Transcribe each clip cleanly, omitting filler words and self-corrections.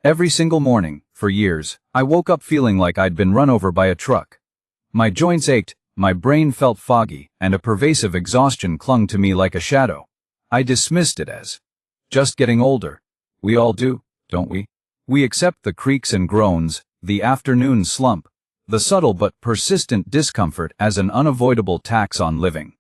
Every single morning, for years, I woke up feeling like I'd been run over by a truck. My joints ached, my brain felt foggy, and a pervasive exhaustion clung to me like a shadow. I dismissed it as just getting older. We all do, don't we? We accept the creaks and groans, the afternoon slump, the subtle but persistent discomfort as an unavoidable tax on living.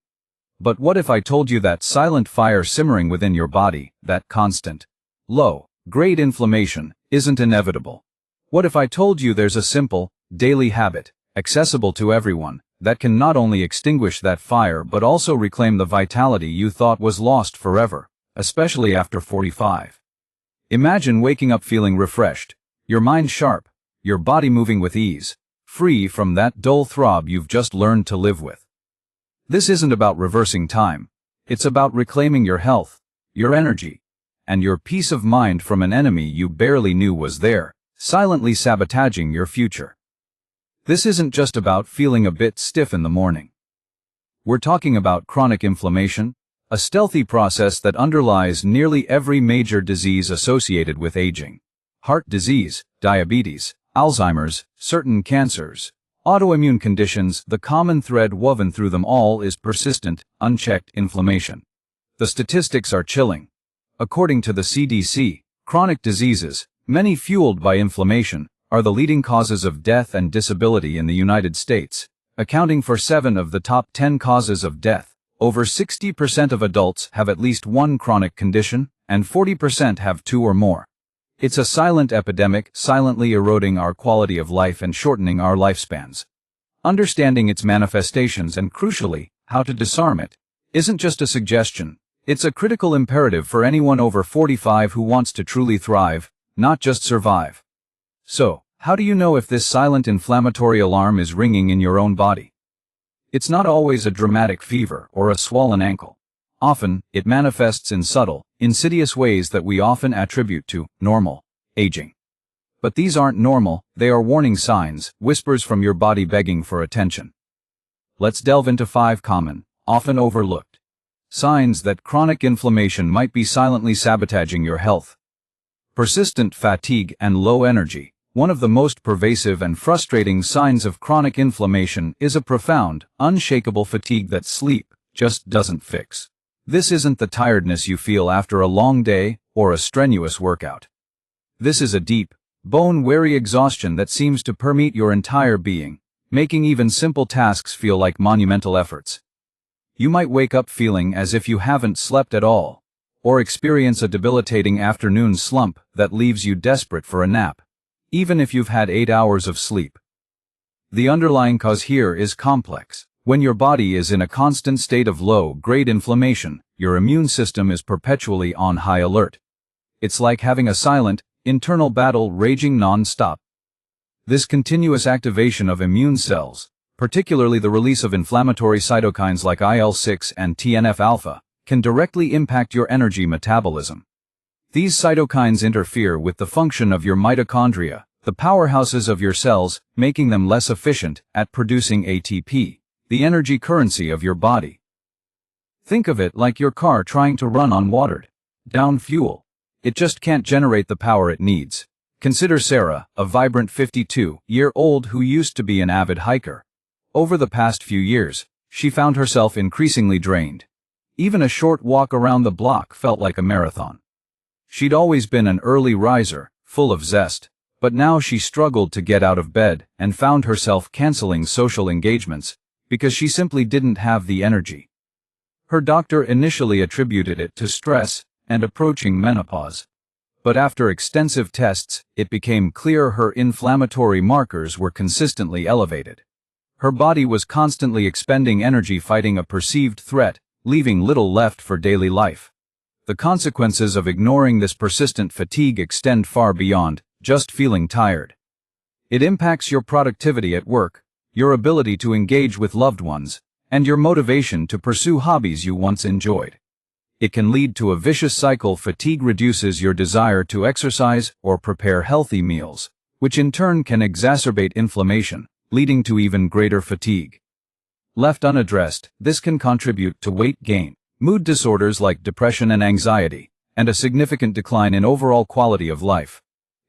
But what if I told you that silent fire simmering within your body, that constant, low-grade inflammation, isn't inevitable? What if I told you there's a simple, daily habit, accessible to everyone, that can not only extinguish that fire but also reclaim the vitality you thought was lost forever, especially after 45? Imagine waking up feeling refreshed, your mind sharp, your body moving with ease, free from that dull throb you've just learned to live with. This isn't about reversing time. It's about reclaiming your health, your energy, and your peace of mind from an enemy you barely knew was there, silently sabotaging your future. This isn't just about feeling a bit stiff in the morning. We're talking about chronic inflammation, a stealthy process that underlies nearly every major disease associated with aging. Heart disease, diabetes, Alzheimer's, certain cancers, autoimmune conditions, the common thread woven through them all is persistent, unchecked inflammation. The statistics are chilling. According to the CDC, chronic diseases, many fueled by inflammation, are the leading causes of death and disability in the United States, accounting for 7 of the top 10 causes of death. Over 60% of adults have at least one chronic condition, and 40% have 2 or more. It's a silent epidemic, silently eroding our quality of life and shortening our lifespans. Understanding its manifestations and, crucially, how to disarm it, isn't just a suggestion. It's a critical imperative for anyone over 45 who wants to truly thrive, not just survive. So, how do you know if this silent inflammatory alarm is ringing in your own body? It's not always a dramatic fever or a swollen ankle. Often, it manifests in subtle, insidious ways that we often attribute to normal aging. But these aren't normal, they are warning signs, whispers from your body begging for attention. Let's delve into 5 common, often overlooked signs that chronic inflammation might be silently sabotaging your health. Persistent fatigue and low energy. One of the most pervasive and frustrating signs of chronic inflammation is a profound, unshakable fatigue that sleep just doesn't fix. This isn't the tiredness you feel after a long day or a strenuous workout. This is a deep, bone-weary exhaustion that seems to permeate your entire being, making even simple tasks feel like monumental efforts. You might wake up feeling as if you haven't slept at all, or experience a debilitating afternoon slump that leaves you desperate for a nap, even if you've had 8 hours of sleep. The underlying cause here is complex. When your body is in a constant state of low-grade inflammation, your immune system is perpetually on high alert. It's like having a silent, internal battle raging non-stop. This continuous activation of immune cells, particularly the release of inflammatory cytokines like IL-6 and TNF-alpha, can directly impact your energy metabolism. These cytokines interfere with the function of your mitochondria, the powerhouses of your cells, making them less efficient at producing ATP, the energy currency of your body. Think of it like your car trying to run on watered-down fuel. It just can't generate the power it needs. Consider Sarah, a vibrant 52-year-old who used to be an avid hiker. Over the past few years, she found herself increasingly drained. Even a short walk around the block felt like a marathon. She'd always been an early riser, full of zest, but now she struggled to get out of bed and found herself canceling social engagements because she simply didn't have the energy. Her doctor initially attributed it to stress and approaching menopause. But after extensive tests, it became clear her inflammatory markers were consistently elevated. Her body was constantly expending energy fighting a perceived threat, leaving little left for daily life. The consequences of ignoring this persistent fatigue extend far beyond just feeling tired. It impacts your productivity at work, your ability to engage with loved ones, and your motivation to pursue hobbies you once enjoyed. It can lead to a vicious cycle. Fatigue reduces your desire to exercise or prepare healthy meals, which in turn can exacerbate inflammation, leading to even greater fatigue. Left unaddressed, this can contribute to weight gain, mood disorders like depression and anxiety, and a significant decline in overall quality of life.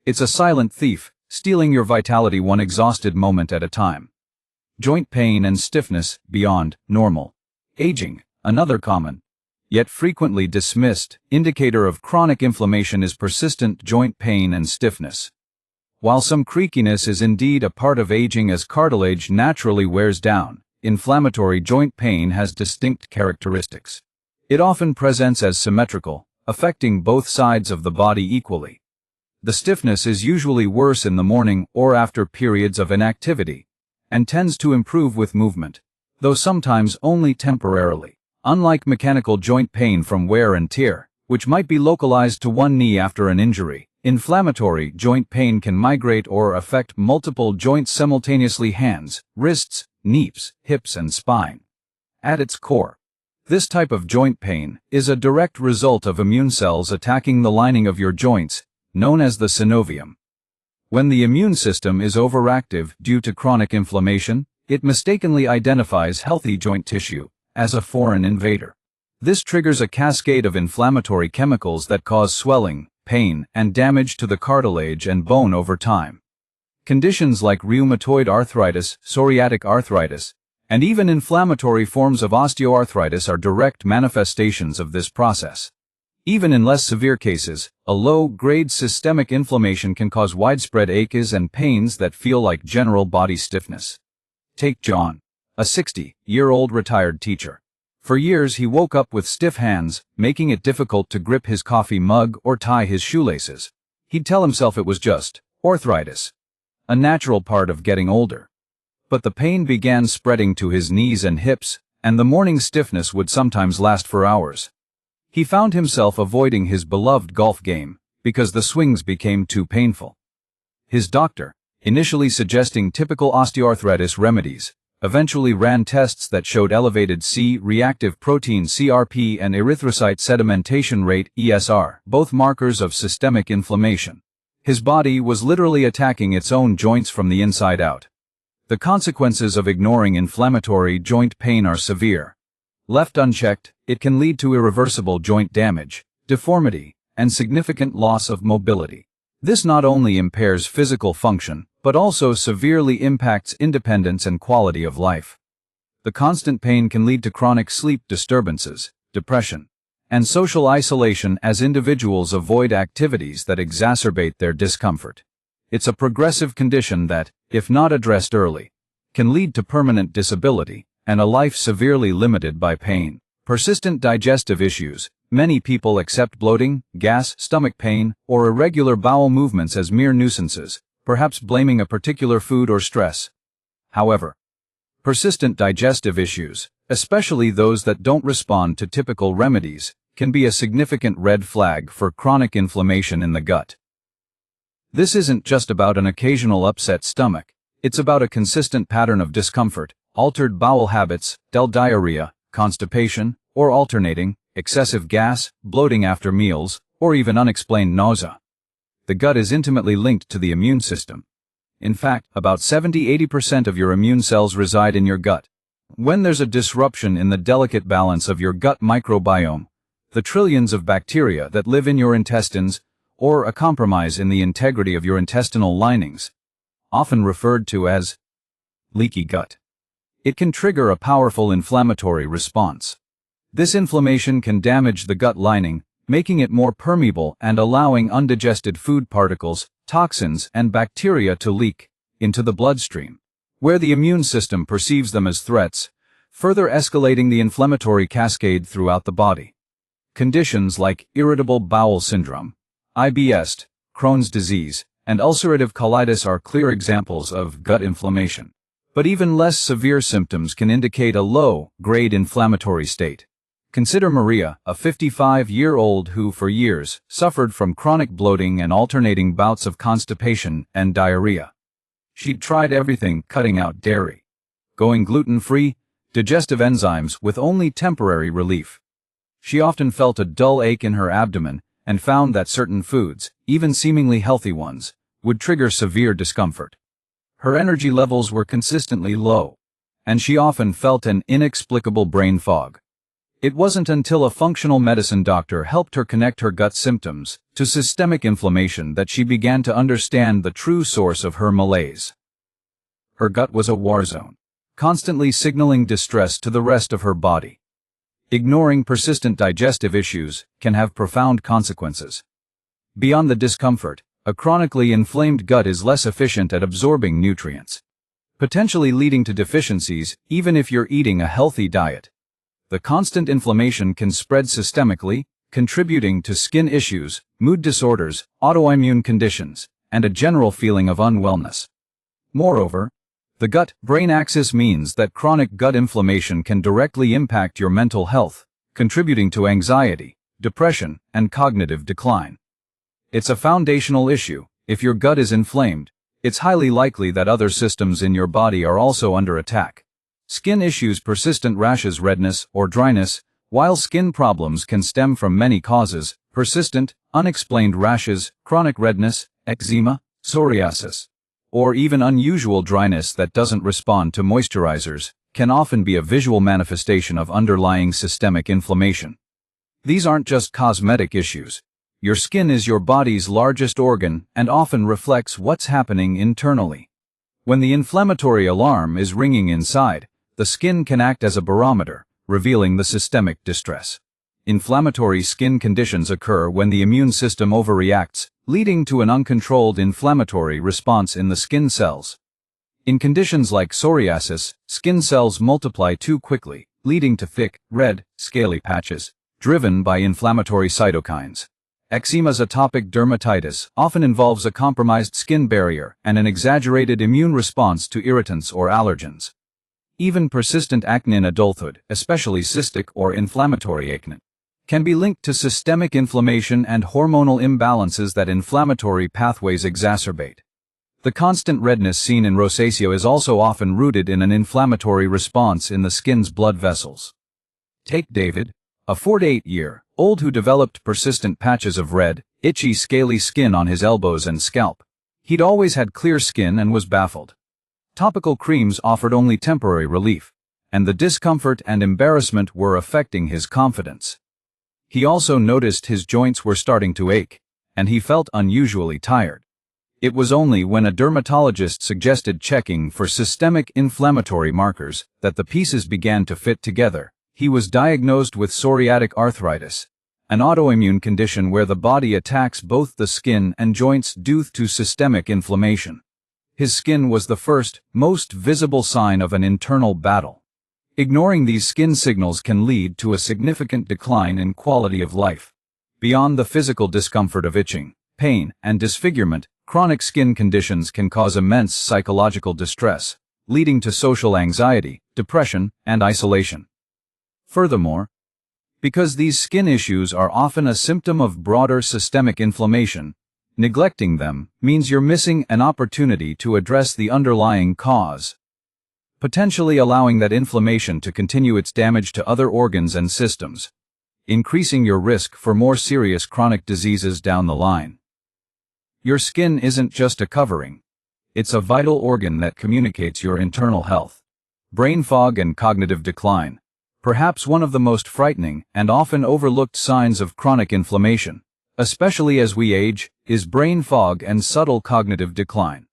It's a silent thief, stealing your vitality one exhausted moment at a time. Joint pain and stiffness beyond normal. Aging, another common, yet frequently dismissed, indicator of chronic inflammation is persistent joint pain and stiffness. While some creakiness is indeed a part of aging as cartilage naturally wears down, inflammatory joint pain has distinct characteristics. It often presents as symmetrical, affecting both sides of the body equally. The stiffness is usually worse in the morning or after periods of inactivity, and tends to improve with movement, though sometimes only temporarily. Unlike mechanical joint pain from wear and tear, which might be localized to one knee after an injury, inflammatory joint pain can migrate or affect multiple joints simultaneously: hands, wrists, knees, hips, and spine. At its core, this type of joint pain is a direct result of immune cells attacking the lining of your joints, known as the synovium. When the immune system is overactive due to chronic inflammation, it mistakenly identifies healthy joint tissue as a foreign invader. This triggers a cascade of inflammatory chemicals that cause swelling, pain, and damage to the cartilage and bone over time. Conditions like rheumatoid arthritis, psoriatic arthritis, and even inflammatory forms of osteoarthritis are direct manifestations of this process. Even in less severe cases, a low-grade systemic inflammation can cause widespread aches and pains that feel like general body stiffness. Take John, a 60-year-old retired teacher. For years he woke up with stiff hands, making it difficult to grip his coffee mug or tie his shoelaces. He'd tell himself it was just arthritis, a natural part of getting older. But the pain began spreading to his knees and hips, and the morning stiffness would sometimes last for hours. He found himself avoiding his beloved golf game because the swings became too painful. His doctor, initially suggesting typical osteoarthritis remedies, eventually ran tests that showed elevated C-reactive protein (CRP) and erythrocyte sedimentation rate (ESR), both markers of systemic inflammation. His body was literally attacking its own joints from the inside out. The consequences of ignoring inflammatory joint pain are severe. Left unchecked, it can lead to irreversible joint damage, deformity, and significant loss of mobility. This not only impairs physical function, but also severely impacts independence and quality of life. The constant pain can lead to chronic sleep disturbances, depression, and social isolation as individuals avoid activities that exacerbate their discomfort. It's a progressive condition that, if not addressed early, can lead to permanent disability and a life severely limited by pain. Persistent digestive issues. Many people accept bloating, gas, stomach pain, or irregular bowel movements as mere nuisances, perhaps blaming a particular food or stress. However, persistent digestive issues, especially those that don't respond to typical remedies, can be a significant red flag for chronic inflammation in the gut. This isn't just about an occasional upset stomach. It's about a consistent pattern of discomfort, altered bowel habits, diarrhea, constipation, or alternating, excessive gas, bloating after meals, or even unexplained nausea. The gut is intimately linked to the immune system. In fact, about 70–80% of your immune cells reside in your gut. When there's a disruption in the delicate balance of your gut microbiome, the trillions of bacteria that live in your intestines, or a compromise in the integrity of your intestinal linings, often referred to as leaky gut, it can trigger a powerful inflammatory response. This inflammation can damage the gut lining, making it more permeable and allowing undigested food particles, toxins, and bacteria to leak into the bloodstream, where the immune system perceives them as threats, further escalating the inflammatory cascade throughout the body. Conditions like irritable bowel syndrome, IBS, Crohn's disease, and ulcerative colitis are clear examples of gut inflammation. But even less severe symptoms can indicate a low-grade inflammatory state. Consider Maria, a 55-year-old who for years suffered from chronic bloating and alternating bouts of constipation and diarrhea. She'd tried everything, cutting out dairy, going gluten-free, digestive enzymes, with only temporary relief. She often felt a dull ache in her abdomen and found that certain foods, even seemingly healthy ones, would trigger severe discomfort. Her energy levels were consistently low, and she often felt an inexplicable brain fog. It wasn't until a functional medicine doctor helped her connect her gut symptoms to systemic inflammation that she began to understand the true source of her malaise. Her gut was a war zone, constantly signaling distress to the rest of her body. Ignoring persistent digestive issues can have profound consequences. Beyond the discomfort, a chronically inflamed gut is less efficient at absorbing nutrients, potentially leading to deficiencies even if you're eating a healthy diet. The constant inflammation can spread systemically, contributing to skin issues, mood disorders, autoimmune conditions, and a general feeling of unwellness. Moreover, the gut-brain axis means that chronic gut inflammation can directly impact your mental health, contributing to anxiety, depression, and cognitive decline. It's a foundational issue. If your gut is inflamed, it's highly likely that other systems in your body are also under attack. Skin issues, persistent rashes, redness, or dryness. While skin problems can stem from many causes, persistent, unexplained rashes, chronic redness, eczema, psoriasis, or even unusual dryness that doesn't respond to moisturizers, can often be a visual manifestation of underlying systemic inflammation. These aren't just cosmetic issues. Your skin is your body's largest organ and often reflects what's happening internally. When the inflammatory alarm is ringing inside, the skin can act as a barometer, revealing the systemic distress. Inflammatory skin conditions occur when the immune system overreacts, leading to an uncontrolled inflammatory response in the skin cells. In conditions like psoriasis, skin cells multiply too quickly, leading to thick, red, scaly patches, driven by inflammatory cytokines. Eczema's atopic dermatitis often involves a compromised skin barrier and an exaggerated immune response to irritants or allergens. Even persistent acne in adulthood, especially cystic or inflammatory acne, can be linked to systemic inflammation and hormonal imbalances that inflammatory pathways exacerbate. The constant redness seen in rosacea is also often rooted in an inflammatory response in the skin's blood vessels. Take David, a 48-year-old who developed persistent patches of red, itchy, scaly skin on his elbows and scalp. He'd always had clear skin and was baffled. Topical creams offered only temporary relief, and the discomfort and embarrassment were affecting his confidence. He also noticed his joints were starting to ache, and he felt unusually tired. It was only when a dermatologist suggested checking for systemic inflammatory markers that the pieces began to fit together. He was diagnosed with psoriatic arthritis, an autoimmune condition where the body attacks both the skin and joints due to systemic inflammation. His skin was the first, most visible sign of an internal battle. Ignoring these skin signals can lead to a significant decline in quality of life. Beyond the physical discomfort of itching, pain, and disfigurement, chronic skin conditions can cause immense psychological distress, leading to social anxiety, depression, and isolation. Furthermore, because these skin issues are often a symptom of broader systemic inflammation, neglecting them means you're missing an opportunity to address the underlying cause, potentially allowing that inflammation to continue its damage to other organs and systems, increasing your risk for more serious chronic diseases down the line. Your skin isn't just a covering. It's a vital organ that communicates your internal health. Brain fog and cognitive decline. Perhaps one of the most frightening and often overlooked signs of chronic inflammation, especially as we age, is brain fog and subtle cognitive decline.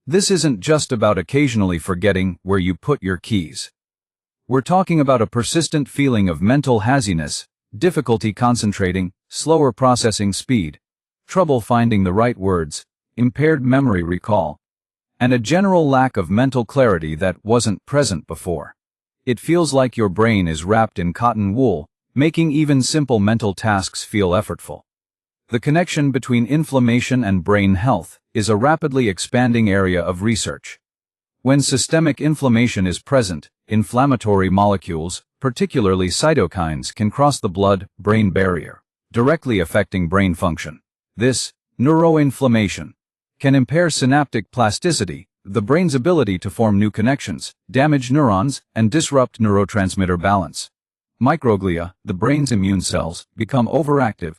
This isn't just about occasionally forgetting where you put your keys. We're talking about a persistent feeling of mental haziness, difficulty concentrating, slower processing speed, trouble finding the right words, impaired memory recall, and a general lack of mental clarity that wasn't present before. It feels like your brain is wrapped in cotton wool, making even simple mental tasks feel effortful. The connection between inflammation and brain health is a rapidly expanding area of research. When systemic inflammation is present, inflammatory molecules, particularly cytokines, can cross the blood-brain barrier, directly affecting brain function. This neuroinflammation can impair synaptic plasticity, the brain's ability to form new connections, damage neurons, and disrupt neurotransmitter balance. Microglia, the brain's immune cells, become overactive,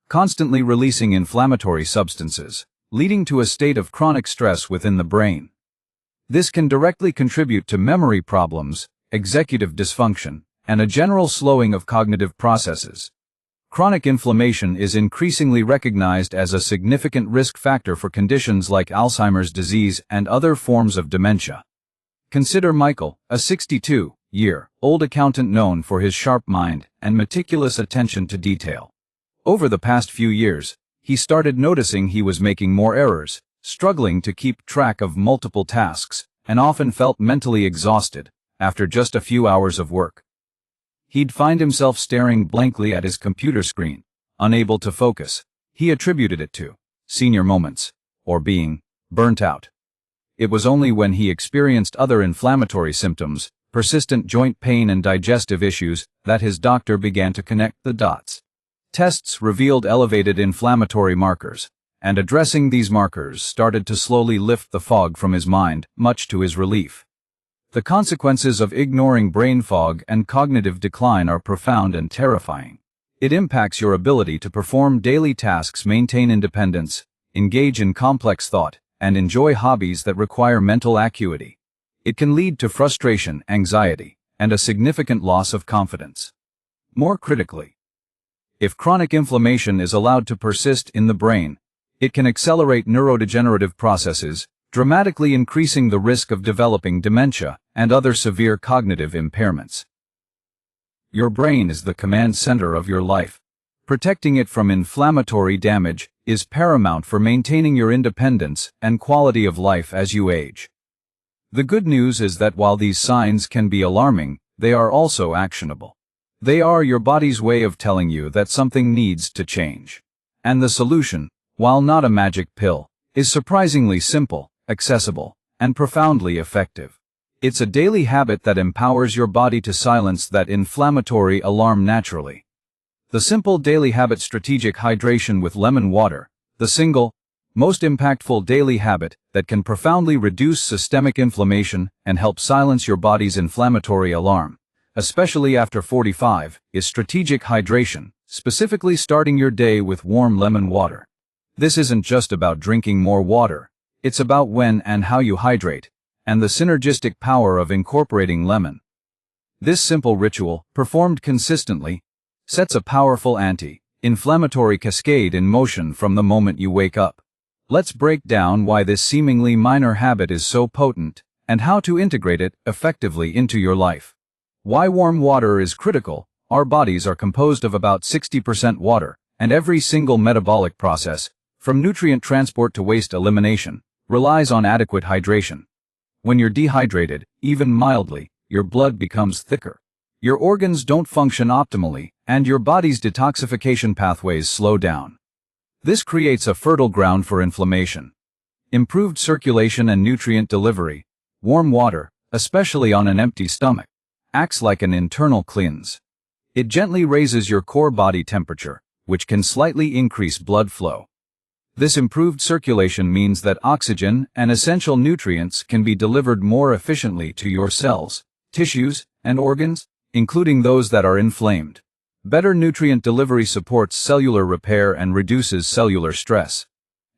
constantly releasing inflammatory substances, leading to a state of chronic stress within the brain. This can directly contribute to memory problems, executive dysfunction, and a general slowing of cognitive processes. Chronic inflammation is increasingly recognized as a significant risk factor for conditions like Alzheimer's disease and other forms of dementia. Consider Michael, a 62-year-old accountant known for his sharp mind and meticulous attention to detail. Over the past few years, he started noticing he was making more errors, struggling to keep track of multiple tasks, and often felt mentally exhausted after just a few hours of work. He'd find himself staring blankly at his computer screen, unable to focus. He attributed it to senior moments, or being burnt out. It was only when he experienced other inflammatory symptoms, persistent joint pain and digestive issues, that his doctor began to connect the dots. Tests revealed elevated inflammatory markers, and addressing these markers started to slowly lift the fog from his mind, much to his relief. The consequences of ignoring brain fog and cognitive decline are profound and terrifying. It impacts your ability to perform daily tasks, maintain independence, engage in complex thought, and enjoy hobbies that require mental acuity. It can lead to frustration, anxiety, and a significant loss of confidence. More critically, if chronic inflammation is allowed to persist in the brain, it can accelerate neurodegenerative processes, dramatically increasing the risk of developing dementia and other severe cognitive impairments. Your brain is the command center of your life. Protecting it from inflammatory damage is paramount for maintaining your independence and quality of life as you age. The good news is that while these signs can be alarming, they are also actionable. They are your body's way of telling you that something needs to change. And the solution, while not a magic pill, is surprisingly simple, accessible, and profoundly effective. It's a daily habit that empowers your body to silence that inflammatory alarm naturally. The simple daily habit: strategic hydration with lemon water, the single, most impactful daily habit that can profoundly reduce systemic inflammation and help silence your body's inflammatory alarm, especially after 45, is strategic hydration, specifically starting your day with warm lemon water. This isn't just about drinking more water. It's about when and how you hydrate, and the synergistic power of incorporating lemon. This simple ritual, performed consistently, sets a powerful anti-inflammatory cascade in motion from the moment you wake up. Let's break down why this seemingly minor habit is so potent, and how to integrate it effectively into your life. Why warm water is critical. Our bodies are composed of about 60% water, and every single metabolic process, from nutrient transport to waste elimination, relies on adequate hydration. When you're dehydrated, even mildly, your blood becomes thicker. Your organs don't function optimally, and your body's detoxification pathways slow down. This creates a fertile ground for inflammation. Improved circulation and nutrient delivery. Warm water, especially on an empty stomach, acts like an internal cleanse. It gently raises your core body temperature, which can slightly increase blood flow. This improved circulation means that oxygen and essential nutrients can be delivered more efficiently to your cells, tissues, and organs, including those that are inflamed. Better nutrient delivery supports cellular repair and reduces cellular stress.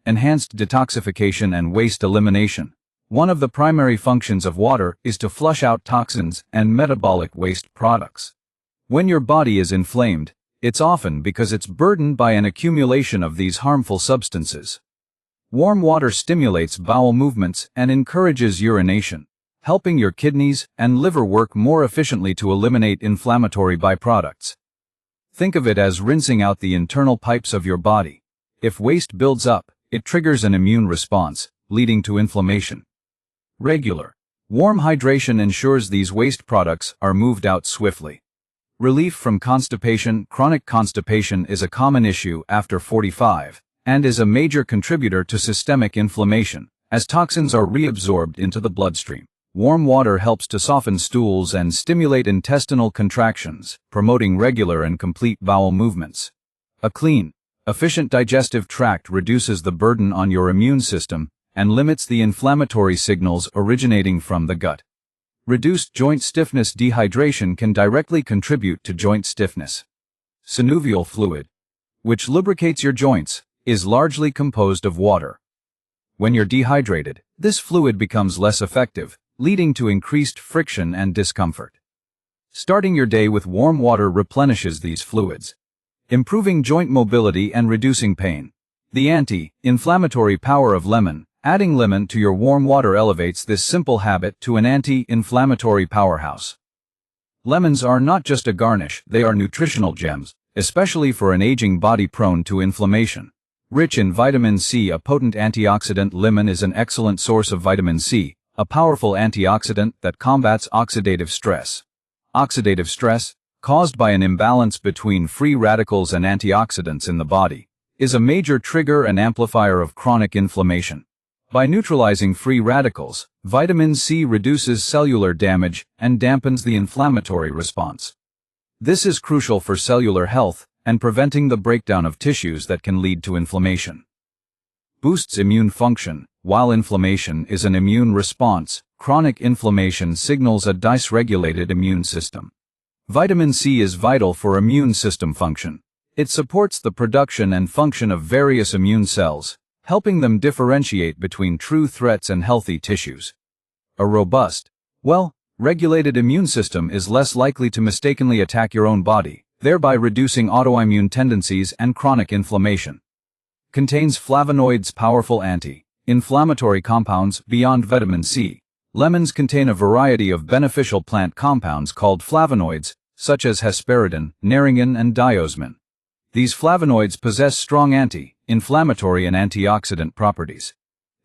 Enhanced detoxification and waste elimination. One of the primary functions of water is to flush out toxins and metabolic waste products. When your body is inflamed, it's often because it's burdened by an accumulation of these harmful substances. Warm water stimulates bowel movements and encourages urination, helping your kidneys and liver work more efficiently to eliminate inflammatory byproducts. Think of it as rinsing out the internal pipes of your body. If waste builds up, it triggers an immune response, leading to inflammation. Regular, warm hydration ensures these waste products are moved out swiftly. Relief from constipation. Chronic constipation is a common issue after 45, and is a major contributor to systemic inflammation, as toxins are reabsorbed into the bloodstream. Warm water helps to soften stools and stimulate intestinal contractions, promoting regular and complete bowel movements. A clean, efficient digestive tract reduces the burden on your immune system and limits the inflammatory signals originating from the gut. Reduced joint stiffness. Dehydration can directly contribute to joint stiffness. Synovial fluid, which lubricates your joints, is largely composed of water. When you're dehydrated, this fluid becomes less effective, leading to increased friction and discomfort. Starting your day with warm water replenishes these fluids, improving joint mobility and reducing pain. The anti-inflammatory power of lemon. Adding lemon to your warm water elevates this simple habit to an anti-inflammatory powerhouse. Lemons are not just a garnish, they are nutritional gems, especially for an aging body prone to inflammation. Rich in vitamin C, a potent antioxidant, lemon is an excellent source of vitamin C, a powerful antioxidant that combats oxidative stress. Oxidative stress, caused by an imbalance between free radicals and antioxidants in the body, is a major trigger and amplifier of chronic inflammation. By neutralizing free radicals, vitamin C reduces cellular damage and dampens the inflammatory response. This is crucial for cellular health and preventing the breakdown of tissues that can lead to inflammation. Boosts immune function. While inflammation is an immune response, chronic inflammation signals a dysregulated immune system. Vitamin C is vital for immune system function. It supports the production and function of various immune cells, helping them differentiate between true threats and healthy tissues. A robust, regulated immune system is less likely to mistakenly attack your own body, thereby reducing autoimmune tendencies and chronic inflammation. Contains flavonoids, powerful anti-inflammatory compounds beyond vitamin C. Lemons contain a variety of beneficial plant compounds called flavonoids, such as hesperidin, naringin, and diosmin. These flavonoids possess strong anti-inflammatory and antioxidant properties.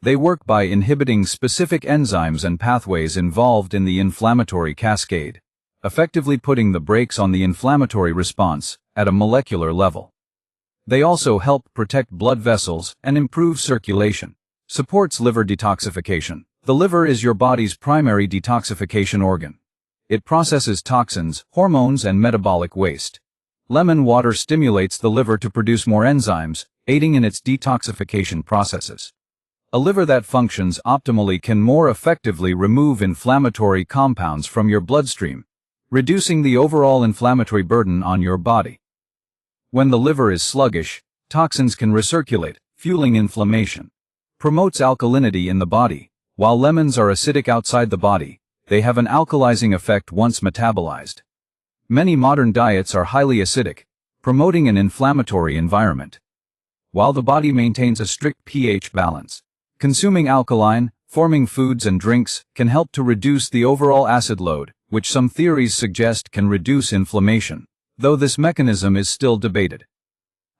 They work by inhibiting specific enzymes and pathways involved in the inflammatory cascade, effectively putting the brakes on the inflammatory response at a molecular level. They also help protect blood vessels and improve circulation. Supports liver detoxification. The liver is your body's primary detoxification organ. It processes toxins, hormones, and metabolic waste. Lemon water stimulates the liver to produce more enzymes, aiding in its detoxification processes. A liver that functions optimally can more effectively remove inflammatory compounds from your bloodstream, reducing the overall inflammatory burden on your body. When the liver is sluggish, toxins can recirculate, fueling inflammation. Promotes alkalinity in the body. While lemons are acidic outside the body, they have an alkalizing effect once metabolized. Many modern diets are highly acidic, promoting an inflammatory environment. While the body maintains a strict pH balance, consuming alkaline, forming foods and drinks can help to reduce the overall acid load, which some theories suggest can reduce inflammation, though this mechanism is still debated.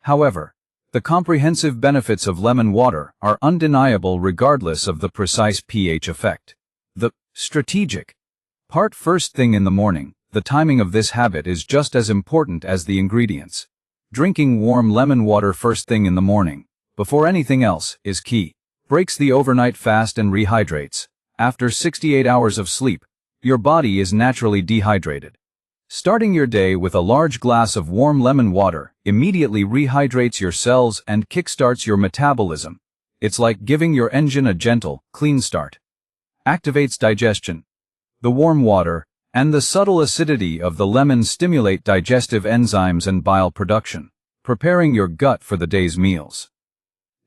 However, the comprehensive benefits of lemon water are undeniable regardless of the precise pH effect. The strategic part. First thing in the morning. The timing of this habit is just as important as the ingredients. Drinking warm lemon water first thing in the morning, before anything else, is key. Breaks the overnight fast and rehydrates. After 68 hours of sleep, your body is naturally dehydrated. Starting your day with a large glass of warm lemon water immediately rehydrates your cells and kickstarts your metabolism. It's like giving your engine a gentle, clean start. Activates digestion. The warm water and the subtle acidity of the lemon stimulate digestive enzymes and bile production, preparing your gut for the day's meals.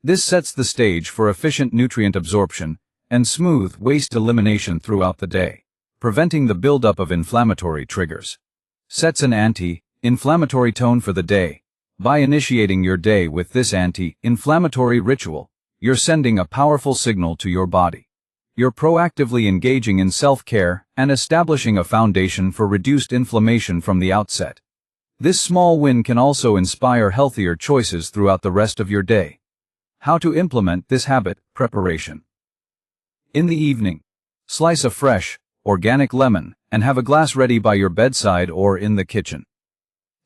This sets the stage for efficient nutrient absorption and smooth waste elimination throughout the day, preventing the buildup of inflammatory triggers. Sets an anti-inflammatory tone for the day. By initiating your day with this anti-inflammatory ritual, you're sending a powerful signal to your body. You're proactively engaging in self-care and establishing a foundation for reduced inflammation from the outset. This small win can also inspire healthier choices throughout the rest of your day. How to implement this habit. Preparation. In the evening, slice a fresh, organic lemon and have a glass ready by your bedside or in the kitchen.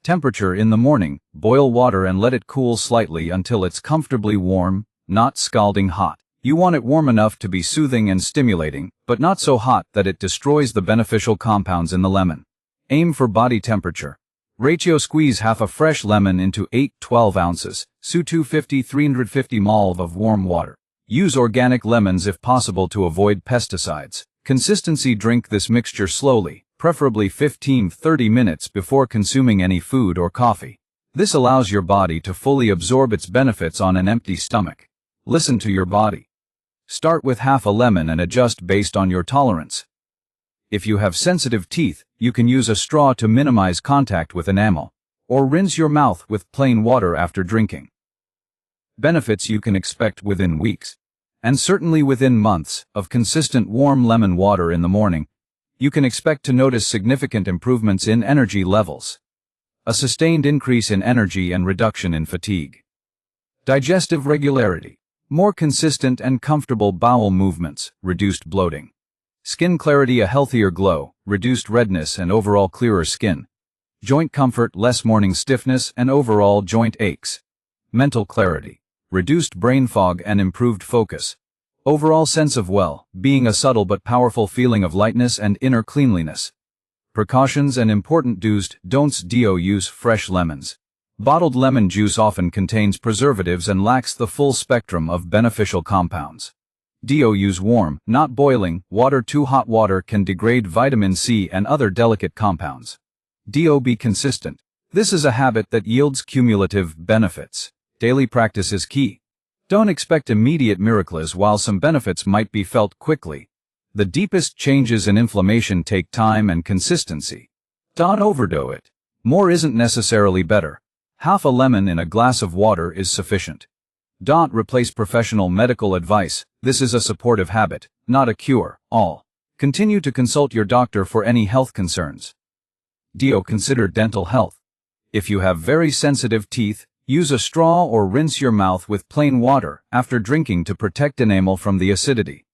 Temperature. In the morning, boil water and let it cool slightly until it's comfortably warm, not scalding hot. You want it warm enough to be soothing and stimulating, but not so hot that it destroys the beneficial compounds in the lemon. Aim for body temperature. Ratio. Squeeze half a fresh lemon into 8-12 ounces, 250-350 ml of warm water. Use organic lemons if possible to avoid pesticides. Consistency. Drink this mixture slowly, preferably 15-30 minutes before consuming any food or coffee. This allows your body to fully absorb its benefits on an empty stomach. Listen to your body. Start with half a lemon and adjust based on your tolerance. If you have sensitive teeth, You can use a straw to minimize contact with enamel, or rinse your mouth with plain water after drinking. Benefits you can expect within weeks, and certainly within months, of consistent warm lemon water in the morning. You can expect to notice significant improvements in energy levels, a sustained increase in energy and reduction in fatigue. Digestive regularity, more consistent and comfortable bowel movements, reduced bloating. Skin clarity, a healthier glow, reduced redness and overall clearer skin. Joint comfort, less morning stiffness and overall joint aches. Mental clarity, reduced brain fog and improved focus. Overall sense of well-being, a subtle but powerful feeling of lightness and inner cleanliness. Precautions and important do's, don'ts. Do use fresh lemons. Bottled lemon juice often contains preservatives and lacks the full spectrum of beneficial compounds. Do use warm, not boiling, water. Too hot water can degrade vitamin C and other delicate compounds. Do be consistent. This is a habit that yields cumulative benefits. Daily practice is key. Don't expect immediate miracles. While some benefits might be felt quickly, the deepest changes in inflammation take time and consistency. Don't overdo it. More isn't necessarily better. Half a lemon in a glass of water is sufficient. Don't replace professional medical advice. This is a supportive habit, not a cure-all. Continue to consult your doctor for any health concerns. Do consider dental health. If you have very sensitive teeth, use a straw or rinse your mouth with plain water after drinking to protect enamel from the acidity.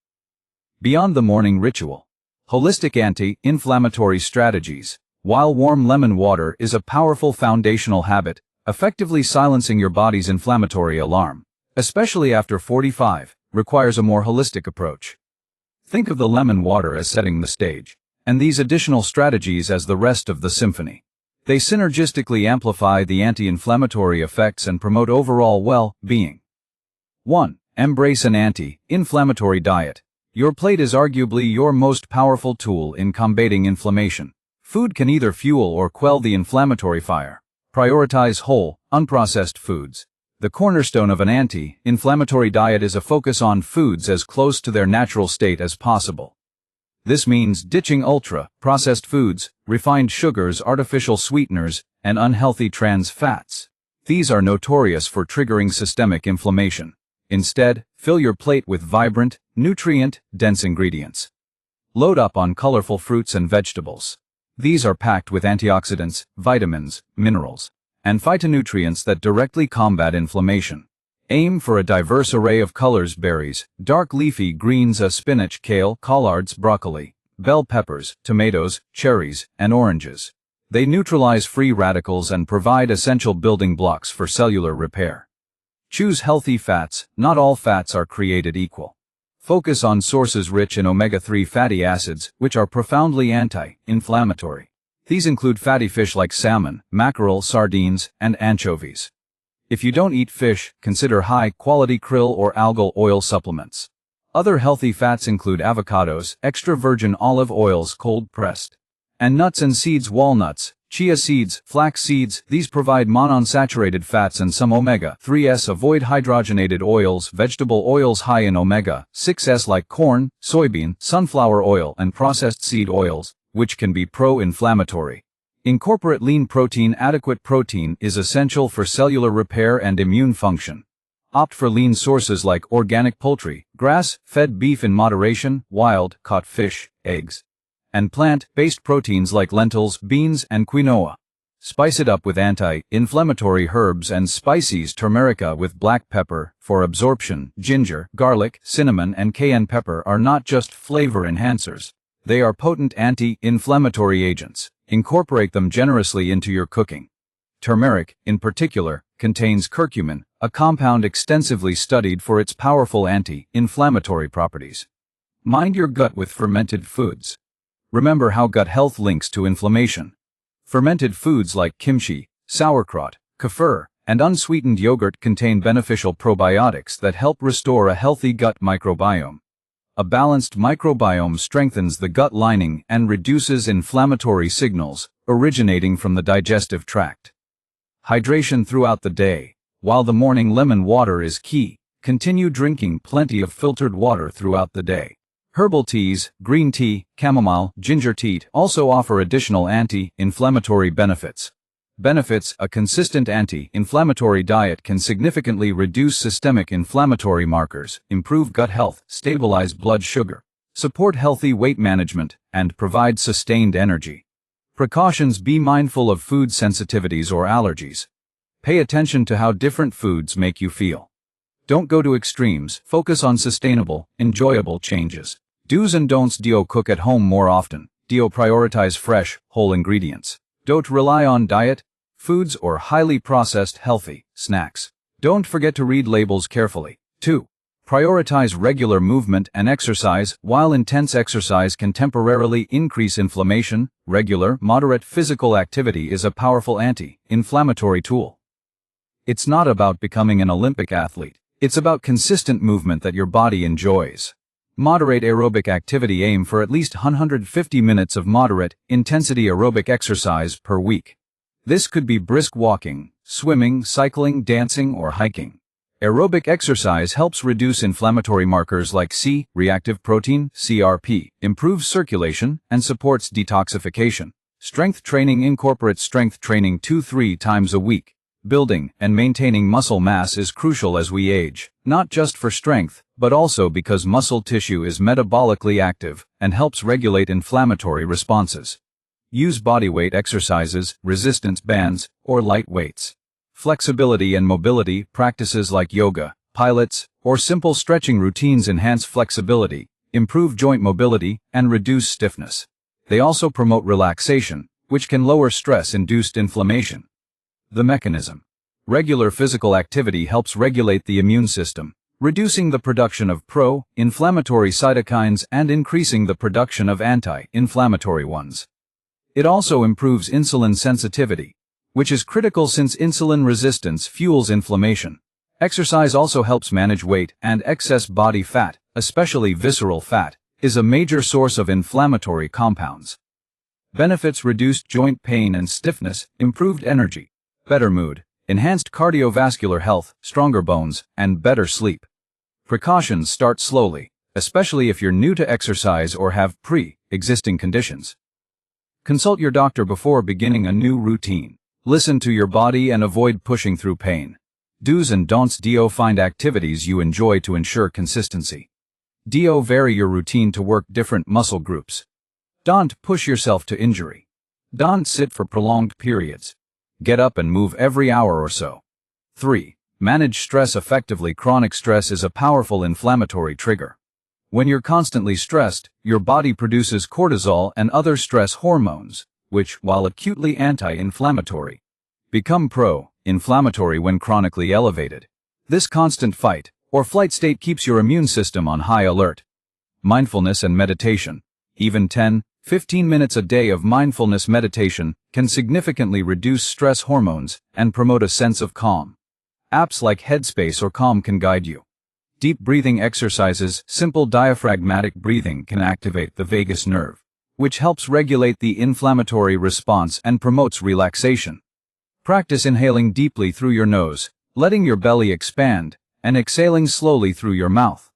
Beyond the morning ritual. Holistic anti-inflammatory strategies. While warm lemon water is a powerful foundational habit, effectively silencing your body's inflammatory alarm, especially after 45, requires a more holistic approach. Think of the lemon water as setting the stage, and these additional strategies as the rest of the symphony. They synergistically amplify the anti-inflammatory effects and promote overall well-being. 1. Embrace an anti-inflammatory diet. Your plate is arguably your most powerful tool in combating inflammation. Food can either fuel or quell the inflammatory fire. Prioritize whole, unprocessed foods. The cornerstone of an anti-inflammatory diet is a focus on foods as close to their natural state as possible. This means ditching ultra-processed foods, refined sugars, artificial sweeteners, and unhealthy trans fats. These are notorious for triggering systemic inflammation. Instead, fill your plate with vibrant, nutrient-dense ingredients. Load up on colorful fruits and vegetables. These are packed with antioxidants, vitamins, minerals, and phytonutrients that directly combat inflammation. Aim for a diverse array of colors: berries, dark leafy greens, spinach, kale, collards, broccoli, bell peppers, tomatoes, cherries, and oranges. They neutralize free radicals and provide essential building blocks for cellular repair. Choose healthy fats. Not all fats are created equal. Focus on sources rich in omega-3 fatty acids, which are profoundly anti-inflammatory. These include fatty fish like salmon, mackerel, sardines, and anchovies. If you don't eat fish, consider high-quality krill or algal oil supplements. Other healthy fats include avocados, extra virgin olive oils cold-pressed, and nuts and seeds: walnuts, chia seeds, flax seeds. These provide monounsaturated fats and some omega-3s. Avoid hydrogenated oils. Vegetable oils high in omega-6s like corn, soybean, sunflower oil, and processed seed oils, which can be pro-inflammatory. Incorporate lean protein. Adequate protein is essential for cellular repair and immune function. Opt for lean sources like organic poultry, grass-fed beef in moderation, wild-caught fish, eggs, and plant-based proteins like lentils, beans, and quinoa. Spice it up with anti-inflammatory herbs and spices: turmeric with black pepper for absorption, ginger, garlic, cinnamon, and cayenne pepper are not just flavor enhancers. They are potent anti-inflammatory agents. Incorporate them generously into your cooking. Turmeric, in particular, contains curcumin, a compound extensively studied for its powerful anti-inflammatory properties. Mind your gut with fermented foods. Remember how gut health links to inflammation. Fermented foods like kimchi, sauerkraut, kefir, and unsweetened yogurt contain beneficial probiotics that help restore a healthy gut microbiome. A balanced microbiome strengthens the gut lining and reduces inflammatory signals originating from the digestive tract. Hydration throughout the day. While the morning lemon water is key, continue drinking plenty of filtered water throughout the day. Herbal teas, green tea, chamomile, ginger tea also offer additional anti-inflammatory benefits. Benefits: a consistent anti-inflammatory diet can significantly reduce systemic inflammatory markers, improve gut health, stabilize blood sugar, support healthy weight management, and provide sustained energy. Precautions: be mindful of food sensitivities or allergies. Pay attention to how different foods make you feel. Don't go to extremes, focus on sustainable, enjoyable changes. Do's and don'ts: cook at home more often. Prioritize fresh, whole ingredients. Don't rely on diet foods or highly processed healthy snacks. Don't forget to read labels carefully. 2. Prioritize regular movement and exercise. While intense exercise can temporarily increase inflammation, regular, moderate physical activity is a powerful anti-inflammatory tool. It's not about becoming an Olympic athlete. It's about consistent movement that your body enjoys. Moderate aerobic activity: aim for at least 150 minutes of moderate intensity aerobic exercise per week. This could be brisk walking, swimming, cycling, dancing, or hiking. Aerobic exercise helps reduce inflammatory markers like C-reactive protein, CRP, improves circulation, and supports detoxification. Strength training: incorporates strength training 2-3 times a week. Building and maintaining muscle mass is crucial as we age, not just for strength, but also because muscle tissue is metabolically active and helps regulate inflammatory responses. Use bodyweight exercises, resistance bands, or light weights. Flexibility and mobility practices like yoga, pilates, or simple stretching routines enhance flexibility, improve joint mobility, and reduce stiffness. They also promote relaxation, which can lower stress-induced inflammation. The mechanism: regular physical activity helps regulate the immune system, reducing the production of pro-inflammatory cytokines and increasing the production of anti-inflammatory ones. It also improves insulin sensitivity, which is critical since insulin resistance fuels inflammation. Exercise also helps manage weight, and excess body fat, especially visceral fat, is a major source of inflammatory compounds. Benefits: reduced joint pain and stiffness, improved energy, better mood, enhanced cardiovascular health, stronger bones, and better sleep. Precautions: start slowly, especially if you're new to exercise or have pre-existing conditions. Consult your doctor before beginning a new routine. Listen to your body and avoid pushing through pain. Do's and don'ts: find activities you enjoy to ensure consistency. Vary your routine to work different muscle groups. Don't push yourself to injury. Don't sit for prolonged periods. Get up and move every hour or so. 3. Manage stress effectively. Chronic stress is a powerful inflammatory trigger. When you're constantly stressed, your body produces cortisol and other stress hormones, which, while acutely anti-inflammatory, become pro-inflammatory when chronically elevated. This constant fight or flight state keeps your immune system on high alert. Mindfulness and meditation: even 10-15 minutes a day of mindfulness meditation can significantly reduce stress hormones and promote a sense of calm. Apps like Headspace or Calm can guide you. Deep breathing exercises: simple diaphragmatic breathing can activate the vagus nerve, which helps regulate the inflammatory response and promotes relaxation. Practice inhaling deeply through your nose, letting your belly expand, and exhaling slowly through your mouth.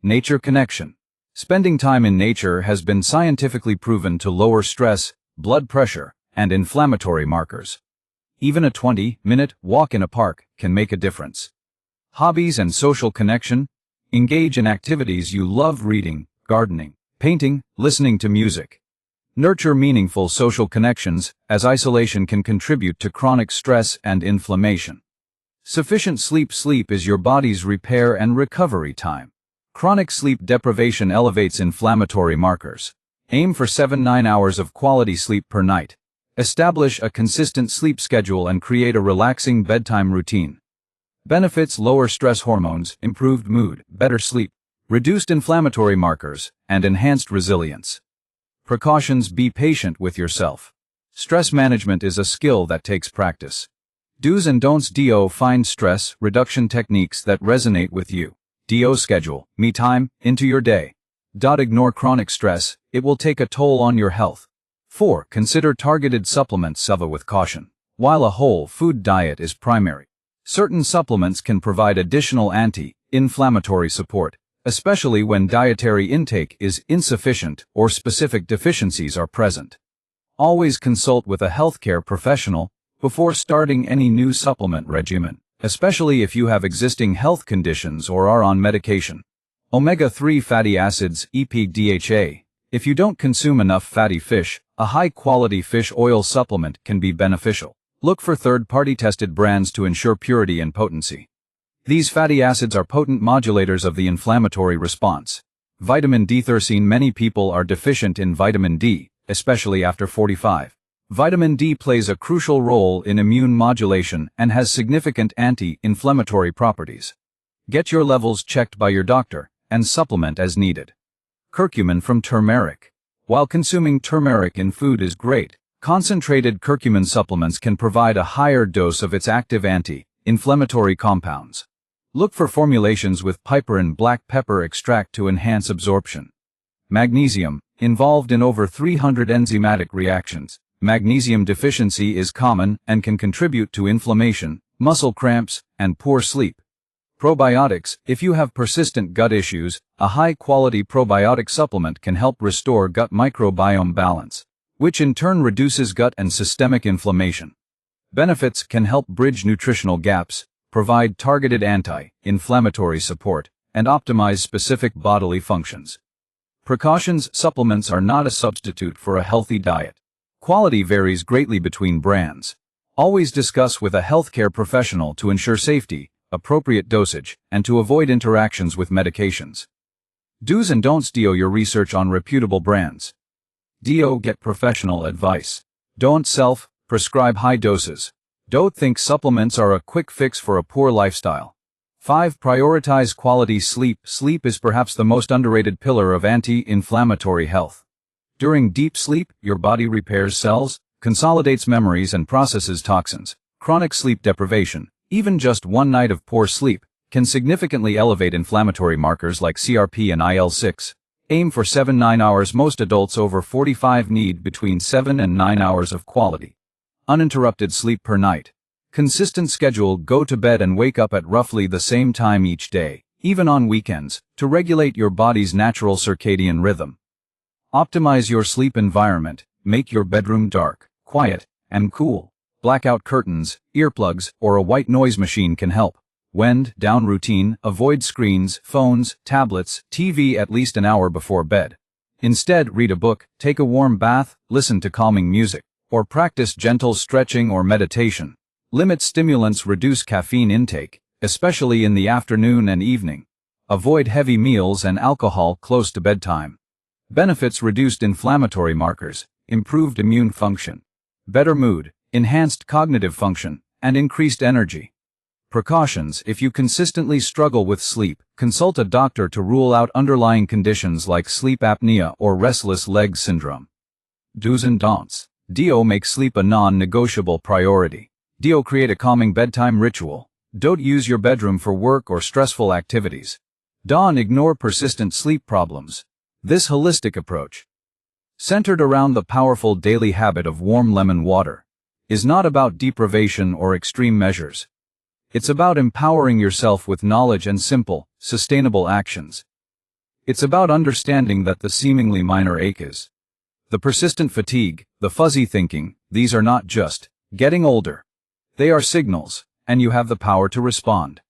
Nature connection: spending time in nature has been scientifically proven to lower stress, blood pressure, and inflammatory markers. Even a 20-minute walk in a park can make a difference. Hobbies and social connection: engage in activities you love: reading, gardening, painting, listening to music. Nurture meaningful social connections, as isolation can contribute to chronic stress and inflammation. Sufficient sleep: sleep is your body's repair and recovery time. Chronic sleep deprivation elevates inflammatory markers. Aim for 7-9 hours of quality sleep per night. Establish a consistent sleep schedule and create a relaxing bedtime routine. Benefits: lower stress hormones, improved mood, better sleep, reduced inflammatory markers, and enhanced resilience. Precautions: be patient with yourself. Stress management is a skill that takes practice. Do's and don'ts: find stress reduction techniques that resonate with you. Schedule me time into your day. Ignore chronic stress, it will take a toll on your health. 4. Consider targeted supplements with caution. While a whole food diet is primary, certain supplements can provide additional anti-inflammatory support, especially when dietary intake is insufficient or specific deficiencies are present. Always consult with a healthcare professional before starting any new supplement regimen, especially if you have existing health conditions or are on medication. Omega-3 fatty acids, EPA. If you don't consume enough fatty fish, a high-quality fish oil supplement can be beneficial. Look for third-party tested brands to ensure purity and potency. These fatty acids are potent modulators of the inflammatory response. Vitamin D. Many people are deficient in vitamin D, especially after 45. Vitamin D plays a crucial role in immune modulation and has significant anti-inflammatory properties. Get your levels checked by your doctor and supplement as needed. Curcumin from turmeric. While consuming turmeric in food is great, concentrated curcumin supplements can provide a higher dose of its active anti-inflammatory compounds. Look for formulations with piperine black pepper extract to enhance absorption. Magnesium, involved in over 300 enzymatic reactions. Magnesium deficiency is common and can contribute to inflammation, muscle cramps, and poor sleep. Probiotics. If you have persistent gut issues, a high-quality probiotic supplement can help restore gut microbiome balance, which in turn reduces gut and systemic inflammation. Benefits can help bridge nutritional gaps, provide targeted anti-inflammatory support, and optimize specific bodily functions. Precautions. Supplements are not a substitute for a healthy diet. Quality varies greatly between brands. Always discuss with a healthcare professional to ensure safety, appropriate dosage, and to avoid interactions with medications. Do's and don'ts. Do your research on reputable brands. Get professional advice. Don't self-prescribe high doses. Don't think supplements are a quick fix for a poor lifestyle. 5. Prioritize quality sleep. Sleep is perhaps the most underrated pillar of anti-inflammatory health. During deep sleep, your body repairs cells, consolidates memories, and processes toxins. Chronic sleep deprivation, even just one night of poor sleep, can significantly elevate inflammatory markers like CRP and IL-6. Aim for 7-9 hours. Most adults over 45 need between 7 and 9 hours of quality, uninterrupted sleep per night. Consistent schedule. Go to bed and wake up at roughly the same time each day, even on weekends, to regulate your body's natural circadian rhythm. Optimize your sleep environment. Make your bedroom dark, quiet, and cool. Blackout curtains, earplugs, or a white noise machine can help. Wind down routine. Avoid screens, phones, tablets, TV at least an hour before bed. Instead, read a book, take a warm bath, listen to calming music, or practice gentle stretching or meditation. Limit stimulants. Reduce caffeine intake, especially in the afternoon and evening. Avoid heavy meals and alcohol close to bedtime. Benefits. Reduced inflammatory markers, improved immune function, better mood, enhanced cognitive function, and increased energy. Precautions. If you consistently struggle with sleep, consult a doctor to rule out underlying conditions like sleep apnea or restless leg syndrome. Do's and don'ts. Make sleep a non-negotiable priority. Create a calming bedtime ritual. Don't use your bedroom for work or stressful activities. Ignore persistent sleep problems. This holistic approach, centered around the powerful daily habit of warm lemon water, is not about deprivation or extreme measures. It's about empowering yourself with knowledge and simple, sustainable actions. It's about understanding that the seemingly minor aches, the persistent fatigue, the fuzzy thinking, these are not just getting older. They are signals, and you have the power to respond.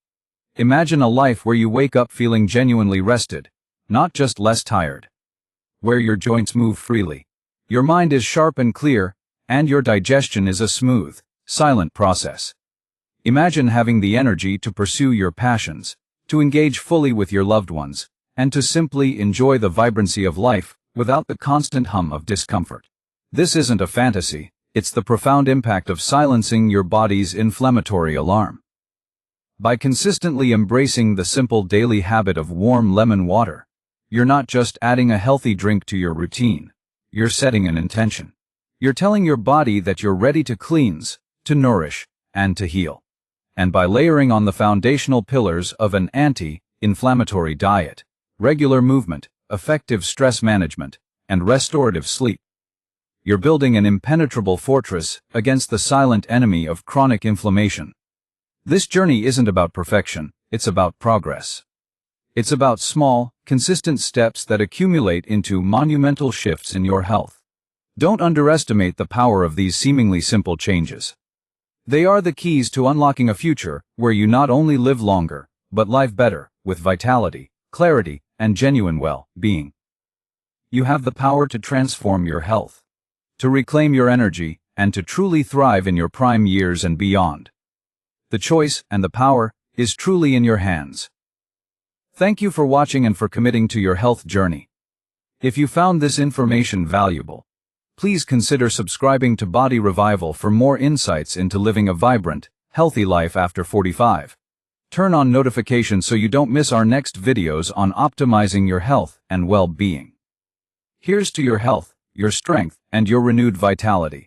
Imagine a life where you wake up feeling genuinely rested, not just less tired. Where your joints move freely, your mind is sharp and clear, and your digestion is a smooth, silent process. Imagine having the energy to pursue your passions, to engage fully with your loved ones, and to simply enjoy the vibrancy of life without the constant hum of discomfort. This isn't a fantasy, it's the profound impact of silencing your body's inflammatory alarm. By consistently embracing the simple daily habit of warm lemon water, you're not just adding a healthy drink to your routine, you're setting an intention. You're telling your body that you're ready to cleanse, to nourish, and to heal. And by layering on the foundational pillars of an anti-inflammatory diet, regular movement, effective stress management, and restorative sleep, you're building an impenetrable fortress against the silent enemy of chronic inflammation. This journey isn't about perfection, it's about progress. It's about small, consistent steps that accumulate into monumental shifts in your health. Don't underestimate the power of these seemingly simple changes. They are the keys to unlocking a future where you not only live longer, but live better, with vitality, clarity, and genuine well-being. You have the power to transform your health, to reclaim your energy, and to truly thrive in your prime years and beyond. The choice and the power is truly in your hands. Thank you for watching and for committing to your health journey. If you found this information valuable, please consider subscribing to Body Revival for more insights into living a vibrant, healthy life after 45. Turn on notifications so you don't miss our next videos on optimizing your health and well-being. Here's to your health, your strength, and your renewed vitality.